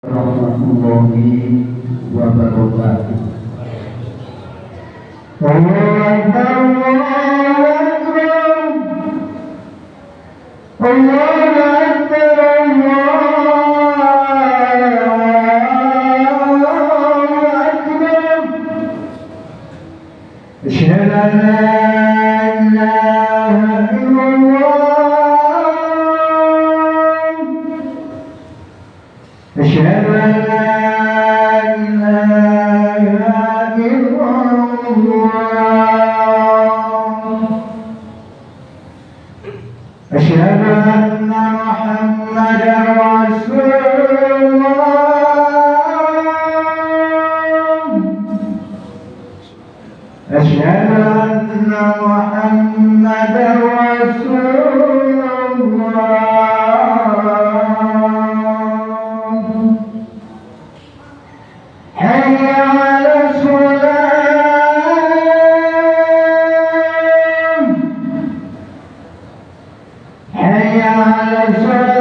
warahmatullahi wabarakatuh. أشهد أن لا إله إلا الله أشهد أن محمدا رسول الله أشهد أن محمدا رسول الله حي على الصلاة حي على الصلاة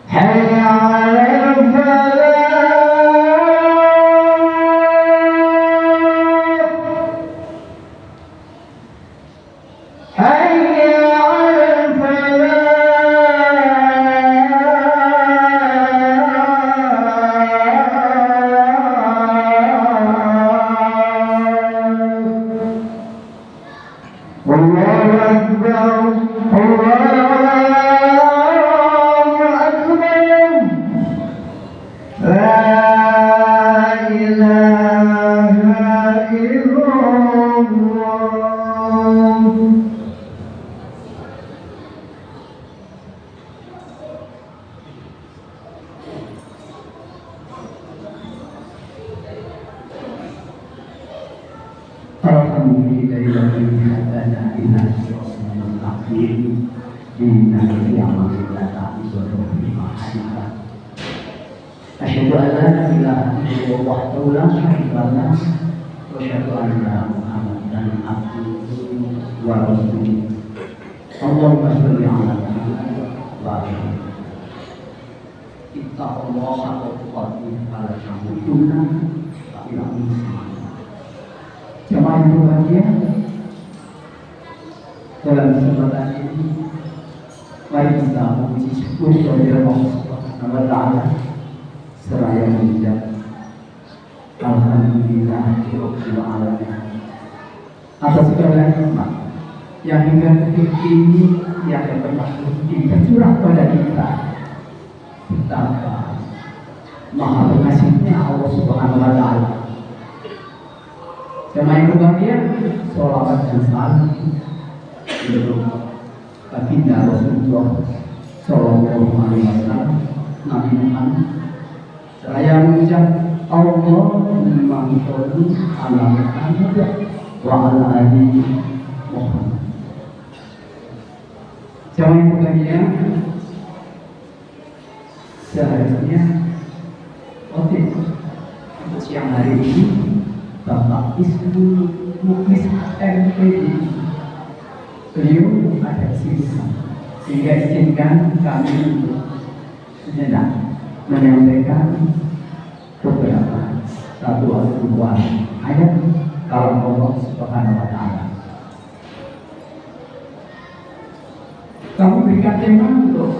حي على الفلاح الله أكبر الله أكبر لا إله إلا الله Alhamdulillahilladzi hadana ila siratal mustaqim innal qiyamata bisururi mahadika asyhadu an la ilaha illallah wahdahu la syarika lahu wa asyhadu anna muhammadan abduhu wa rasuluh Allahumma shalli ala Muhammad wa ala ittaqullaha haqqa tuqatih wa la tamutunna illa jemaah yang berbahagia, dalam kesempatan ini mari kita memuji syukur kepada Allah Subhanahu wa taala seraya mengucap alhamdulillahirabbil alamin atas segala nikmat yang hingga detik ini yang pernah tercurah pada kita. Betapa maha pengasihnya Allah Subhanahu wa taala. Jemaah yang berbahagia, sholawat dan salam untuk baginda Rasulullah Sallallahu Alaihi Wasallam, Nabi Muhammad. Saya mengucap Allahumma sholli ala Muhammad wa ala ali Muhammad. Jemaah yang berbahagia, seharusnya untuk siang hari ini Bapak Isnu Muklis MPD beliau ada di sini sehingga izinkan kami untuk sejenak menyampaikan beberapa satu atau dua ayat kalam Allah Subhanahu wa taala. Kami berikan tema untuk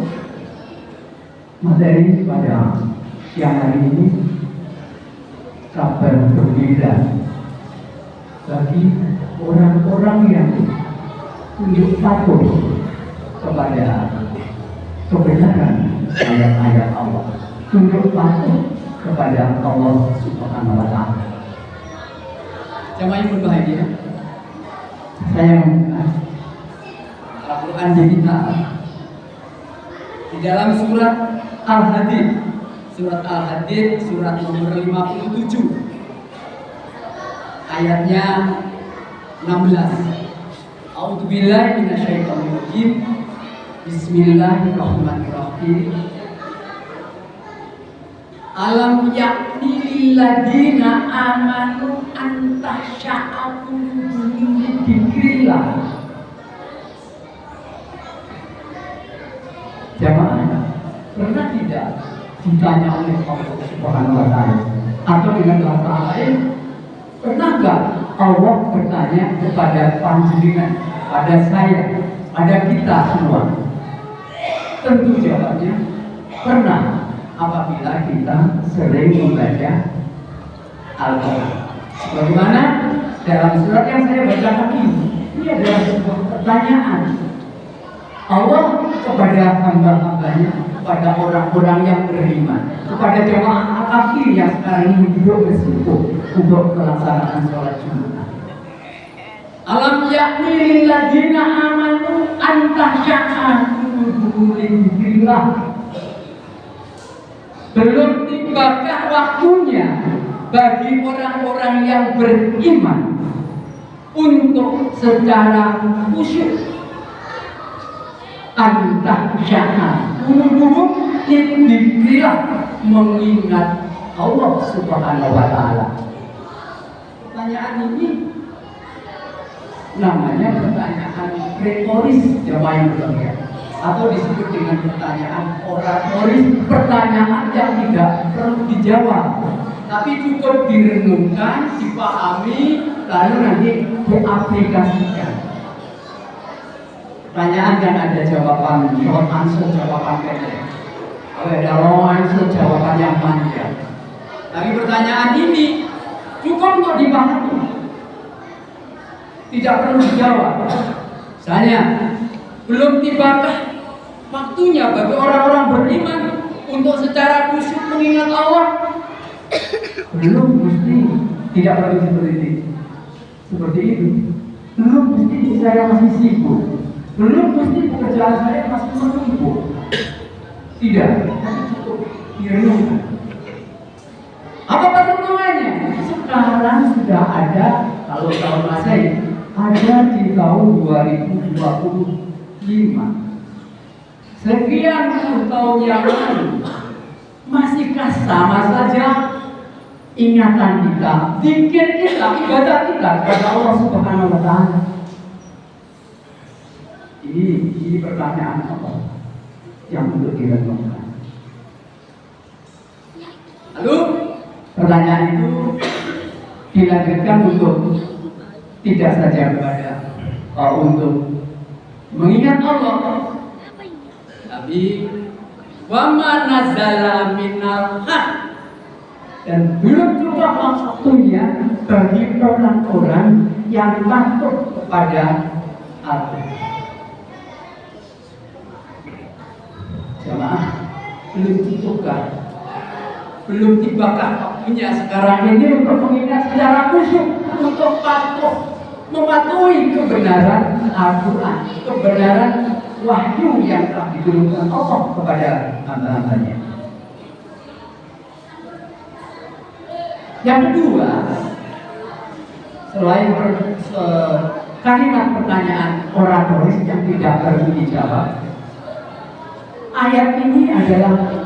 materi pada siang hari ini, kabar gembira bagi orang-orang yang tunduk patuh kepada kebenaran ayat-ayat Allah, tunduk patuh kepada Allah Subhanahu wa taala. Jemaah yang berbahagia, saya membuka Al-Quran kita di dalam surat Al-Hadid. Surat Al-Hadid, surat nomor 57, ayatnya 16. A'udzubillahi minasyaitonirrajim. Bismillahirrahmanirrahim. Alam yakni lilladina amanu antahsya'atu dzikrillah. Jamaah, pernah tidak ditanya oleh Allah Subhanahu wa Ta'ala, atau dengan bahasa lain, pernah nggak Allah bertanya kepada panjenengan, pada saya, pada kita semua? Tentu jawabannya pernah, apabila kita sering membaca Al-Quran. Bagaimana dalam surat yang saya bacakan ini adalah sebuah pertanyaan Allah kepada hamba-hambanya, kepada orang-orang yang beriman, kepada jamaah al-akhir yang sekarang ini duduk bersikup untuk pelaksanaan sholat Jumat. Alam yakni lilladina amanu antahsya'atu dzikrillah. Belum tibakah waktunya bagi orang-orang yang beriman untuk secara khusyuk antahsya'atu dzikrillah, mengingat Allah Subhanahu wa Ta'ala. Pertanyaan ini namanya pertanyaan retoris, jamaah yang berbahagia, atau disebut dengan pertanyaan oratoris, pertanyaan yang tidak perlu dijawab, tapi cukup direnungkan, dipahami, lalu nanti diaplikasikan. Pertanyaan kan ada jawaban short answer, jawaban pendek. Ada long answer, jawaban yang panjang. Tapi pertanyaan ini cukup untuk dipahami, tidak perlu dijawab. Misalnya, belum tibakah waktunya bagi orang-orang beriman untuk secara khusyuk mengingat Allah? Belum, mesti tidak perlu seperti itu. Belum, mesti saya masih sibuk. Belum, mesti pekerjaan saya masih menumpuk. Tidak, cukup direnungkan. Apa pertemuannya? Sekarang sudah ada, kalau tahun Masehi, ada di tahun 2025. Sekian puluh tahun yang lalu, masihkah sama saja ingatan kita, zikir kita, ibadah kita kepada Allah Subhanahu wa Ta'ala? Ini pertanyaan apa yang untuk direnungkan. Lalu pertanyaan itu dilanjutkan untuk tidak saja kepada untuk mengingat Allah, tapi wa ma nazala minal haq, dan belum juga waktunya bagi orang-orang yang takut kepada Allah. Jemaah, belum cukupkah? Belum tibakah waktunya sekarang ini untuk mengingat secara khusyuk, untuk patuh mematuhi kebenaran Al-Quran, kebenaran wahyu yang telah diturunkan Allah kepada hamba-hambanya. Yang kedua, selain kalimat pertanyaan oratoris yang tidak perlu dijawab, ayat ini adalah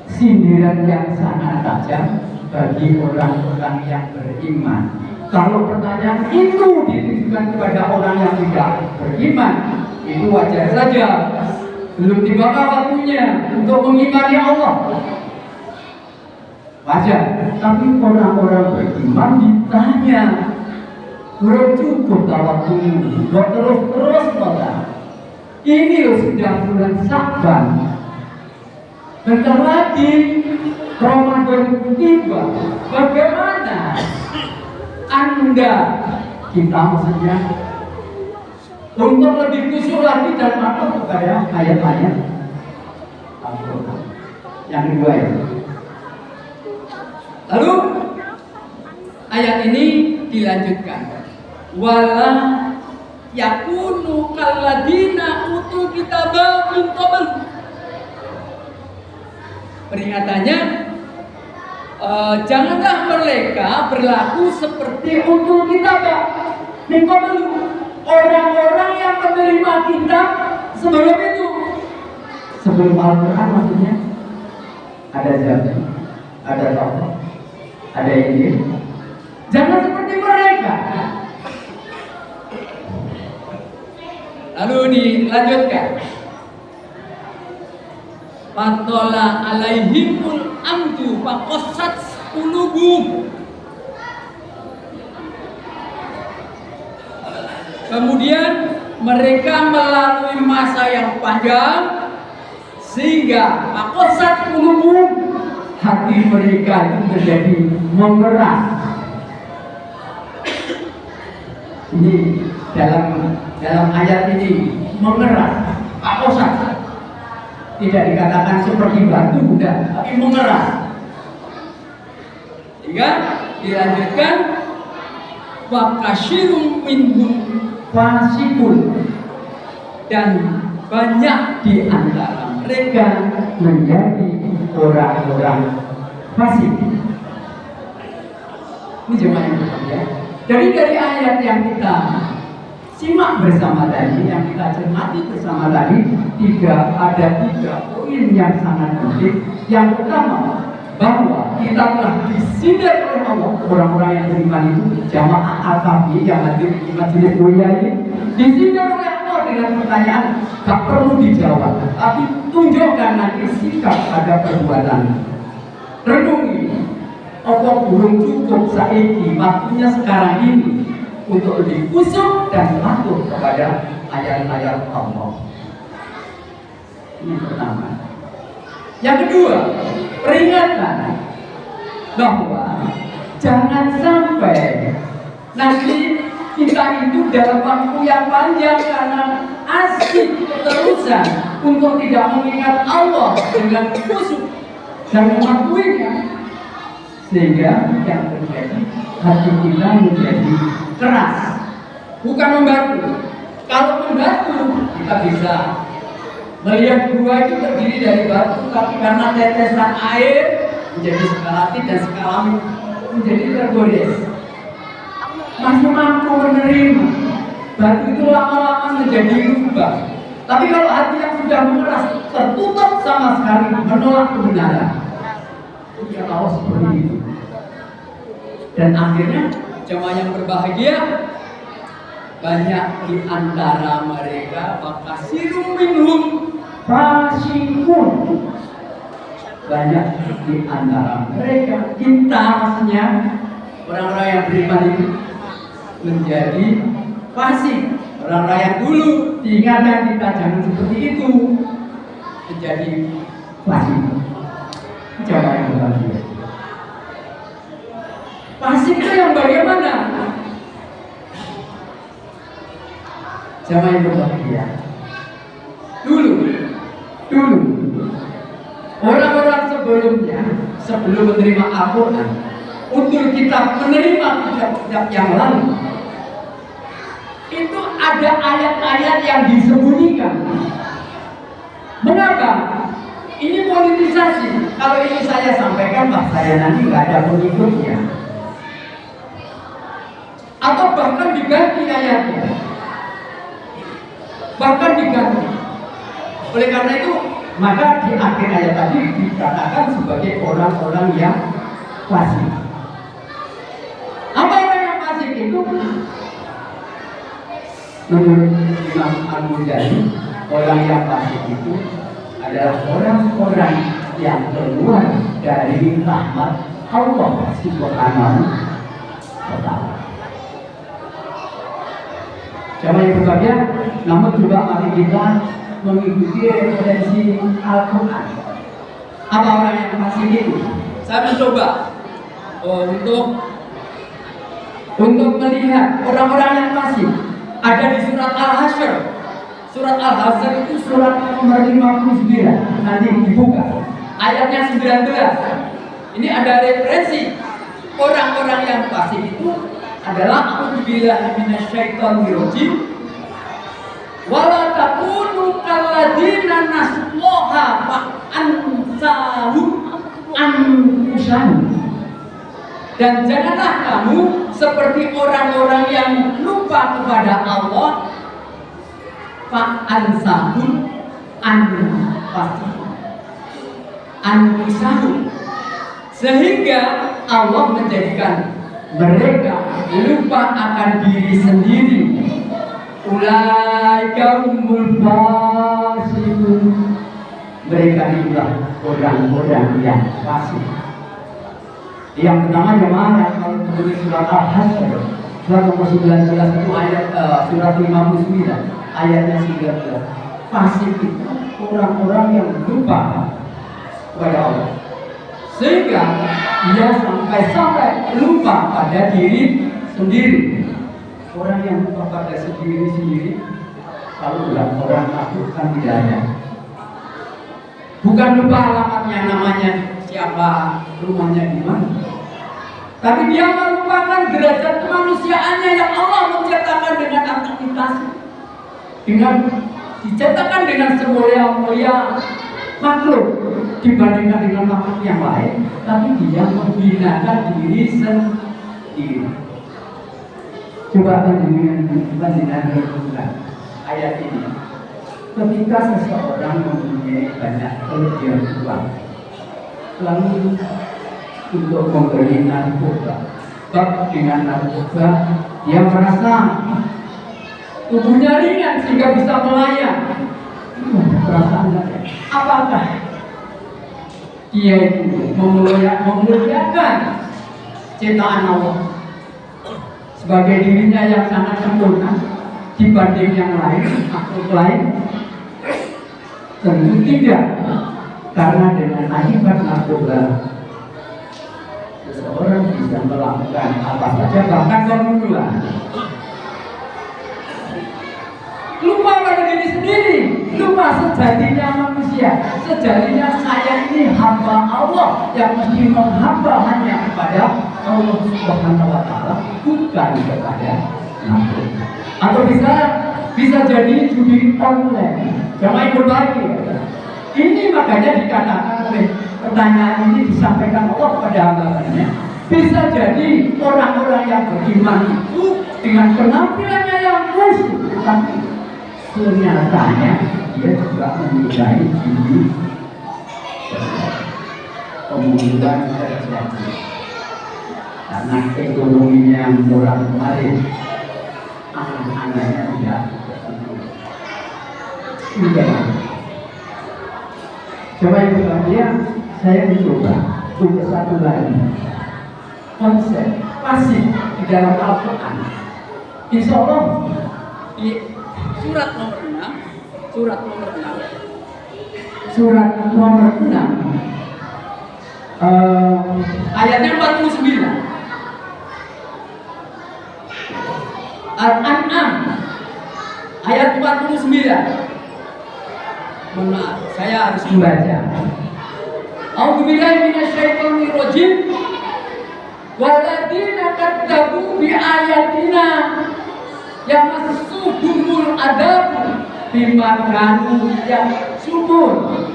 sindiran yang sangat tajam bagi orang-orang yang beriman. Kalau pertanyaan itu ditujukan kepada orang yang tidak beriman, itu wajar saja. Belum tibakah waktunya untuk mengimani Allah? Wajar. Tapi orang-orang beriman ditanya, belum cukup waktunya, kok terus malah. Ini loh sudah bulan Sya'ban. Bentar lagi Ramadan tiba. Bagaimana Anda, kita maksudnya, untuk lebih khusyuk lagi dan patuh kepada ayat-ayat Al-Quran? Yang kedua ya. Lalu ayat ini dilanjutkan. Wala yakunu kalladina utul kitaba min qabl. Peringatannya, janganlah mereka berlaku seperti utul kitaba min qabl, orang-orang yang menerima kitab sebelum itu. Sebelum Al-Quran maksudnya ada zaman. ada tokoh, ada ini. Jangan seperti mereka. Lalu dilanjutkan. Fatola alaihimul amdu faqassat qulubuhum. Kemudian mereka melalui masa yang panjang sehingga faqassat qulubuhum, hati mereka itu menjadi mengeras. Ini dalam ayat ini mengeras, faqassat. Tidak dikatakan seperti batu, bukan, tapi mengeras. Hingga dilanjutkan wa kasyirun minhum fasikun, dan banyak di antara mereka menjadi orang-orang fasik. Ini jemaah yang berbeda. Jadi dari ayat yang kita simak bersama tadi, yang kita cermati bersama tadi, ada tiga poin yang sangat penting. Yang pertama, bahwa kita telah disindir oleh Allah. Orang-orang yang beriman itu jamaah al-kafi yang hadir di Majelis Mulia ini disindir oleh Allah dengan pertanyaan gak perlu dijawab, tapi tunjukkan nanti sikap pada perbuatan. Renungi, apa belum cukup saiki, waktunya sekarang ini untuk lebih khusyuk dan patuh kepada ayat-ayat Allah. Ini pertama. Yang kedua, peringatan bahwa jangan sampai nanti kita itu dalam waktu yang panjang karena asik keterusan untuk tidak mengingat Allah dengan khusyuk dan mengakuinya, sehingga yang terjadi hati kita menjadi keras, bukan membatu. Kalau membatu kita bisa melihat gua itu terdiri dari batu, tapi karena tetesan air menjadi skalatit dan skalami menjadi tergores, masih mampu menerima. Batu itu lama-lama menjadi lubang. Tapi kalau hati yang sudah mengeras, tertutup sama sekali, menolak kebenaran, ya Allah seperti itu. Dan akhirnya jemaah yang berbahagia, banyak di antara mereka fakasirum minhum fasikun. Banyak di antara mereka, kita maksudnya orang-orang yang beriman itu menjadi fasik. Orang-orang yang dulu diingatkan kita jangan seperti itu, menjadi fasik. Jemaah yang berbahagia. Fasik itu yang bagaimana? Jemaah yang berbahagia. Dulu orang-orang sebelumnya, sebelum menerima Al-Quran, untuk kita menerima kitab-kitab yang lalu, itu ada ayat-ayat yang disembunyikan. Mengapa? Ini politisasi. Kalau ini saya sampaikan, saya nanti nggak ada pengikutnya, atau bahkan diganti ayatnya, bahkan diganti. Oleh karena itu, maka di akhir ayat tadi dikatakan sebagai orang-orang yang fasik. Apa orang yang fasik itu? Menurut Imam Al-Muzani, orang yang fasik itu adalah orang-orang yang keluar dari rahmat Allah Subhanahu wa Ta'ala. Jamaah yang berbahagia, namun juga mari kita mengikuti referensi Al-Quran. Apa orang yang fasik itu? Saya mencoba untuk melihat orang-orang yang fasik. Ada di surat Al-Hasyr. Surat Al-Hasyr itu surat nomor 59. Nanti dibuka ayatnya 19. Ini ada referensi orang-orang yang fasik itu adalah a'udzubillahi minasyaitonirrajim. Wala takunu kalladzina nasullaha fa ansahum anfusahum. Dan janganlah kamu seperti orang-orang yang lupa kepada Allah, fa ansahum anfusahum, Sehingga Allah menjadikan mereka lupa akan diri sendiri. Ulaika humul fasiqun. Mereka itulah orang-orang yang fasik. Yang pertama jemaah kalau menulis surat Al-Hasyr, surat nomor 19 itu ayat surat 59 ayatnya 13. Fasik itu orang-orang yang lupa kepada Allah, sehingga dia sampai lupa pada diri sendiri. Orang yang lupa pada diri sendiri, kalau bilang orang takut kan tidak ada. Bukan lupa alamatnya, namanya siapa, rumahnya di mana, tapi dia melupakan derajat kemanusiaannya yang Allah menciptakan dengan aktivitas, dengan diciptakan dengan semulia-mulia makhluk dibandingkan dengan makhluk yang lain, tapi dia menghinakan diri sendiri. Coba bandingkan ayat ini. Ketika seseorang mempunyai banyak kelebihan uang, lalu untuk membeli narkoba, dengan narkoba dia merasa tubuhnya ringan sehingga bisa melayang. Perasaannya apakah dia itu memuliakan ciptaan Allah sebagai dirinya yang sangat sempurna dibanding yang lain, makhluk lain? Tentu tidak, karena dengan akibat narkoba seseorang bisa melakukan apa saja, bahkan pembunuhan. Lupa pada diri sendiri, lupa sejatinya manusia, sejatinya saya ini hamba Allah yang mesti menghamba hanya kepada Allah Subhanahu wa Ta'ala, bukan kepada makhluk. Atau bisa jadi judi online. Jangan berbagi. Ini makanya dikatakan oleh pertanyaan ini disampaikan Allah kepada hamba-hambanya. Bisa jadi orang-orang yang beriman itu dengan penampilannya yang khusyuk, tapi kenyataannya dia juga menyudahi diri pembunuhan terjadi karena ekonominya murah kemarin, anak-anaknya tidak coba yang bahagia, saya mencoba untuk satu lagi konsep pasif di dalam Al-Quran. Insya Allah di surat nomor 6 ayatnya 49, Al-An'am ayat 49. Maaf, saya harus membaca. A'udzubillahi minasyaitonir rajim. Walladzina kadzabu bi ayatina yamassuhumul adzab bima kanu yaksubun.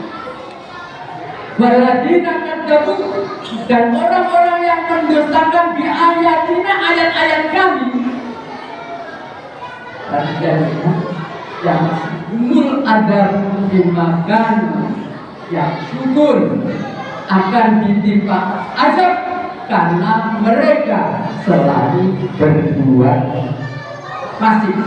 Walladzina kadzabu, dan orang-orang yang mendustakan bi ayatina, ayat-ayat kami, yang umul ada dimakan yang syukur akan ditimpa azab karena mereka selalu berbuat fasik.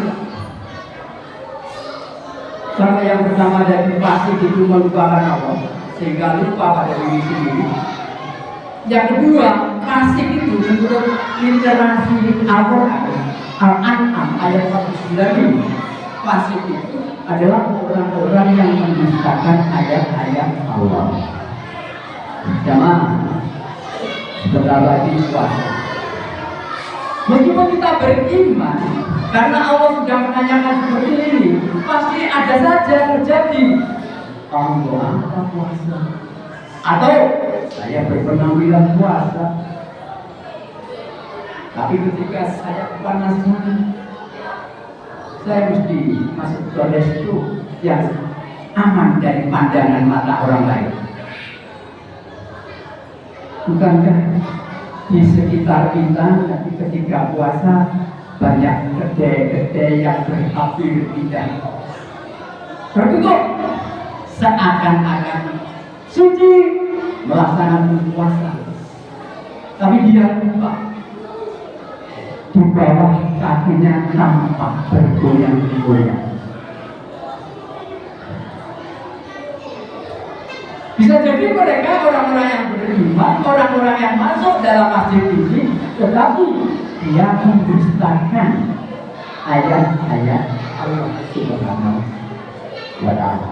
Sama yang pertama dari fasik itu melupakan Allah sehingga lupa pada diri sendiri. Yang kedua, fasik itu menurut literasi Al-An'am ayat 49, fasik itu adalah orang-orang yang mendustakan ayat-ayat Allah. Jamaah, sebentar lagi puasa. Meskipun kita beriman, karena Allah sudah menanyakan seperti ini, pasti ada saja terjadi. Allah puasa, atau saya berpenampilan puasa, tapi ketika saya kepanasan, saya mesti masuk ke resto yang aman dari pandangan mata orang lain. Bukankah di sekitar kita nanti ketika puasa banyak kedai-kedai yang berapi tidak tertutup, seakan-akan suci melaksanakan puasa, Tapi dia lupa. Di bawah kakinya tampak bergoyang-goyang. Bisa jadi mereka orang-orang yang beriman, orang-orang yang masuk dalam masjid ini, tetapi dia mendustakan ayat-ayat Allah Subhanahu wa Ta'ala.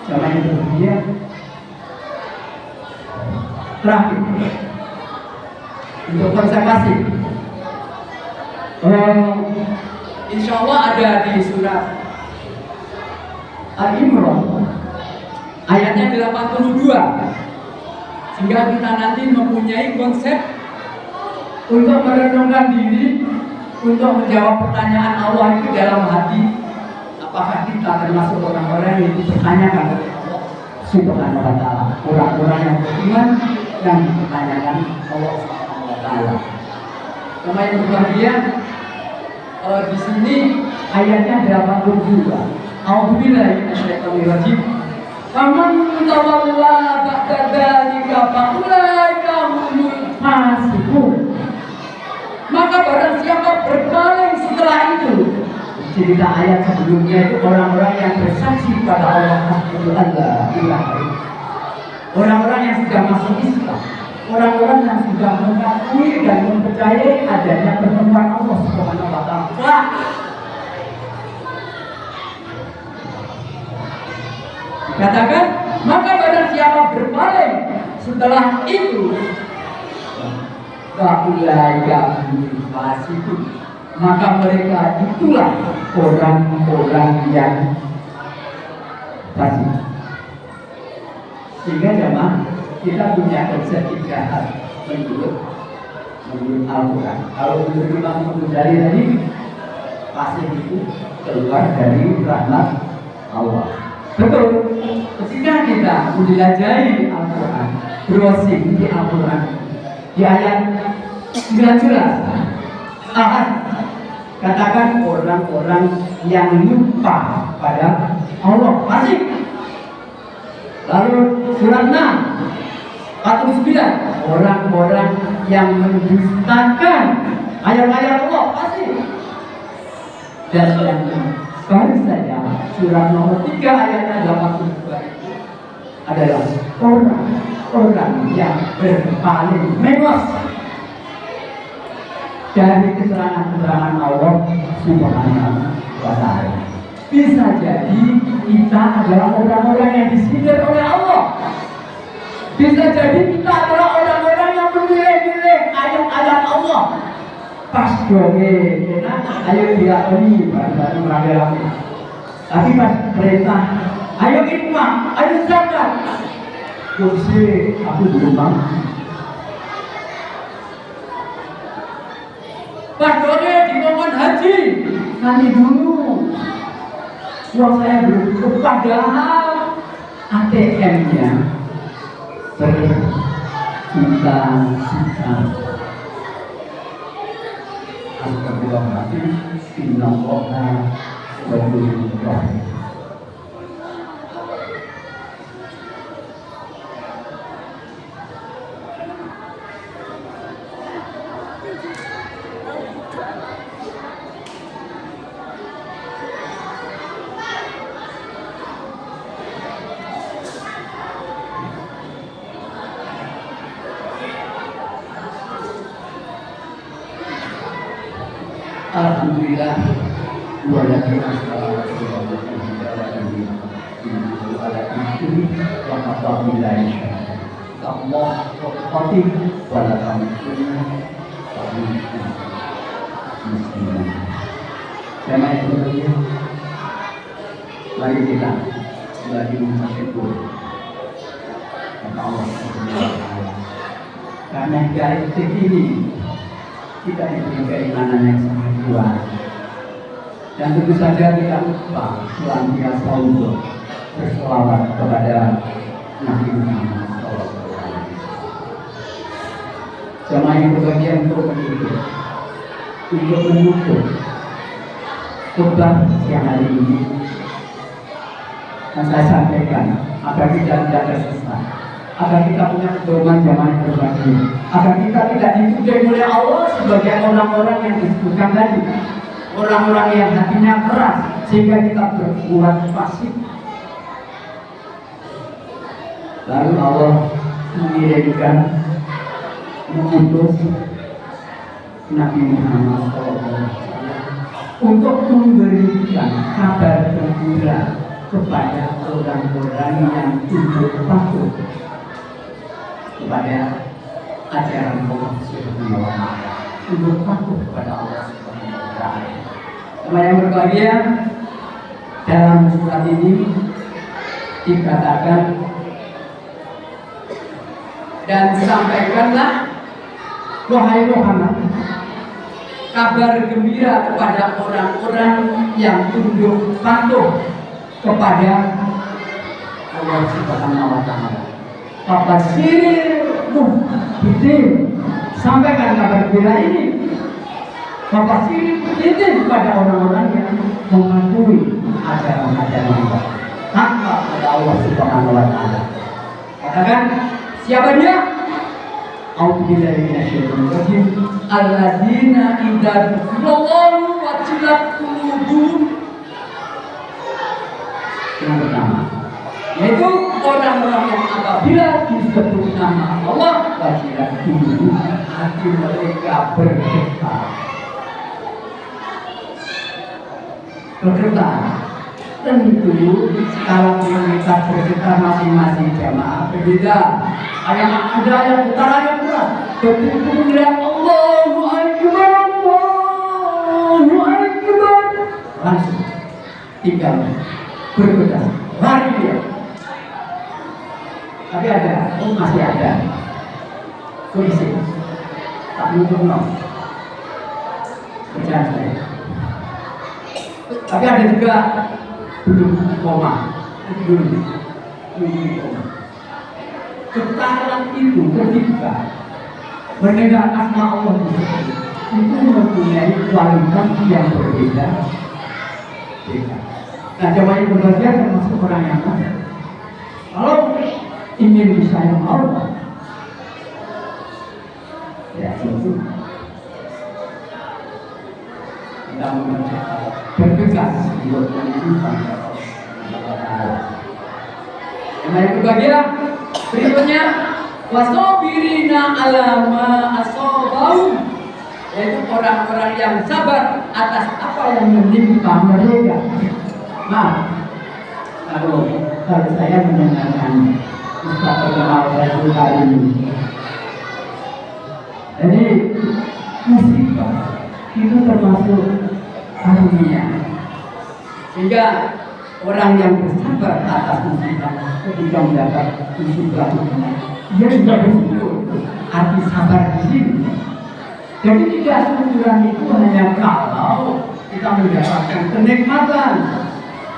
Karena itu dia terakhir untuk konservasi. Insya Allah ada di surat Al-Imran ayatnya 82, sehingga kita nanti mempunyai konsep untuk merenungkan diri, untuk menjawab pertanyaan Allah itu dalam hati. Apakah kita termasuk orang-orang yang dipertanyakan oleh Allah Subhanahu wa Ta'ala, orang-orang yang beriman yang dipertanyakan Allah Subhanahu wa Ta'ala. Sama yang berbahagia, di sini ayatnya 82. A'udzubillahi minasyaitonir rajim. Faman tawalla ba'da dzalika faulaika humul fasiqun. Maka barang siapa berpaling setelah itu, cerita ayat sebelumnya itu orang-orang yang bersaksi pada Allah orang-orang yang sudah masuk Islam, orang-orang yang sudah mengakui dan mempercayai adanya pertemuan Allah Subhanahu wa Ta'ala. Katakan, maka barang siapa berpaling setelah itu, maka mereka itulah orang-orang yang fasik. Sehingga jemaah kita punya konsep 3 hal menurut Al-Quran. Kalau menurut Imam Ghazali tadi, fasik itu keluar dari rahmat Allah. Betul. Ketika kita menjelajahi Al-Quran, browsing di Al-Quran, di ayat 19, katakan orang-orang yang lupa pada Allah fasik. Lalu surat 6:49, orang-orang yang mendustakan ayat-ayat Allah fasik. Dan yang baru saja surat nomor 3 ayatnya 82 adalah orang-orang yang berpaling mengos dari keterangan-keterangan Allah Subhanahu wa Ta'ala. Bisa jadi kita adalah orang-orang yang disindir oleh Allah. Bisa jadi kita adalah orang-orang yang memilih-milih ayat-ayat Allah. Pas doge, ayo diakoni baru rame-rame. Tapi pas perintah, ayo infak, ayo zakat. Kursi aku belum mampu. Pas doge di momen haji, nanti dulu. Uang saya belum cukup, padahal ATM-nya berjuta-juta. Astagfirullahaladzim, innallaha ghafurur rahim. Alhamdulillah, walaupun mari kita lagi bersyukur kepada Allah karena dari ini kita diberi keimanan yang sangat kuat, dan tentu saja kita lupa senantiasa untuk berselawat kepada Nabi Muhammad SAW. Jemaah yang berbahagia untuk menutup khutbah siang hari ini, dan saya sampaikan agar kita tidak tersesat, agar kita punya pedoman zaman yang berbagi, agar kita tidak dituding oleh Allah sebagai orang-orang yang disebutkan tadi, orang-orang yang hatinya keras sehingga kita berbuat pasif. Lalu Allah mengirimkan, mengutus Nabi Muhammad SAW untuk memberikan kabar gembira kepada orang-orang yang tunduk patuh kepada ajaran Allah Subhanahu wa Ta'ala, tunduk patuh kepada Allah Subhanahu wa Ta'ala. Teman yang berbahagia, dalam surat ini dikatakan, dan sampaikanlah wahai Muhammad kabar gembira kepada orang-orang yang tunduk patuh kepada Allah Subhanahu wa Ta'ala. Fabashshiril muhsinin, sampaikan kabar gembira ini. Fabashshiril muhsinin kepada orang-orang yang mematuhi ajaran-ajaran Allah, takwa kepada Allah Subhanahu wa Ta'ala. Katakan, siapa dia? A'udzubillahi minasyaitonir rajim. Alladzina idza dzukirallahu wajilat qulubuhum. Yang pertama, yaitu orang-orang yang apabila disebut nama Allah wajilat qulubuhum, hati mereka bergetar. Bergetar. Tentu sekarang kita bergetar masing-masing jamaah berbeda. Ada yang getarannya keras, begitu melihat Allahu Akbar, Allahu Akbar, langsung tinggal bergetar, lari dia. Tapi masih ada kondisi tak mungkin kerjaan saya. Tapi ada juga duduk koma, duduk koma. Getaran itu ketika mendengar asma Allah itu mempunyai kualitas yang berbeda. Nah, jemaah yang berbahagia termasuk orang yang mana? Kalau ingin disayang Allah, ya tentu kita bergegas untuk menunjukkan Allah. Jemaah yang berbahagia, berikutnya wasobirina alama asobau, yaitu orang-orang yang sabar atas apa yang menimpa mereka. Nah, kalau saya mendengarkan Ustaz terkenal Rasul kali ini, jadi musibah itu termasuk karunia, sehingga orang yang bersabar atas musibah ketika mendapat musibah dia juga bersyukur. Arti sabar di sini, jadi tidak syukuran itu hanya kalau kita mendapatkan kenikmatan,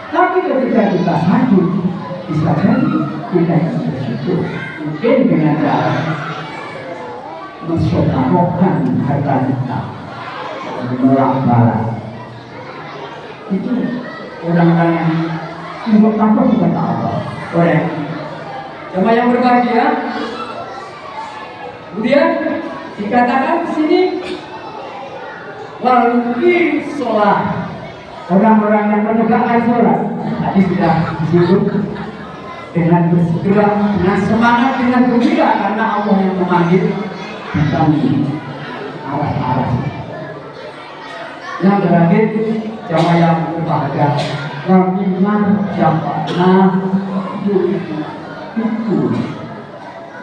tapi ketika kita sakit bisa jadi kita bersyukur. Mungkin dengan cara mensedekahkan harta kita, menolak bala. Itu orang-orang yang tunduk patuh kepada Allah. Orang jemaah yang berbahagia, kemudian dikatakan di sini waluki sholat, orang-orang yang menegakkan sholat. Tadi sudah disebut dengan bersegera, dengan semangat, dengan gembira karena Allah yang memanggil bukan aras-aras. Yang terakhir, jamaah yang berbahagia, wamimman jamaah itu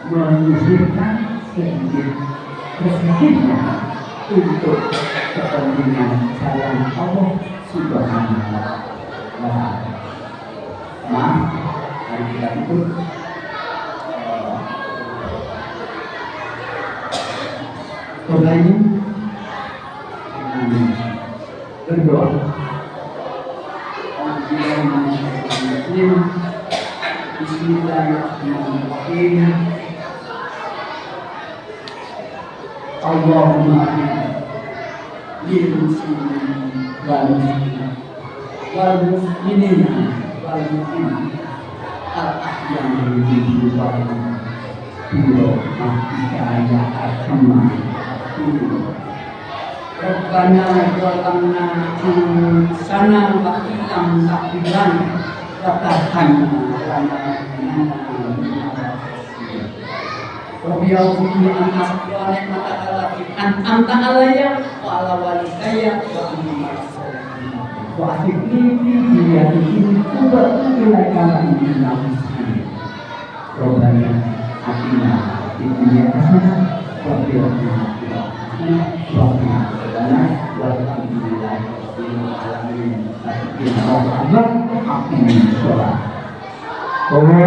menyisihkan sedikit rezekinya untuk kepentingan jalan Allah Subhanahu wa Ta'ala. Maaf, hari kita itu berlain berdoa. Bismillahirrahmanirrahim. Allahumma lil muslimin wal muslimat wal muslimin wal muslimat al ahya'i minhum wal amwat Bilo mahkaya asma Rabbana zalamna sana wa illam taghfir wa tarhamna lanakunanna Rabbi auzubi an asbiha ni'mataka allati an'amta alayya wa ala walidayya wa amma wa asikni fi dunyati kubra ilaika inna Robbana atina fid dunya hasanah wa fil akhirati hasanah wa qina adzabannar walhamdulillahi rabbil alamin. Amin.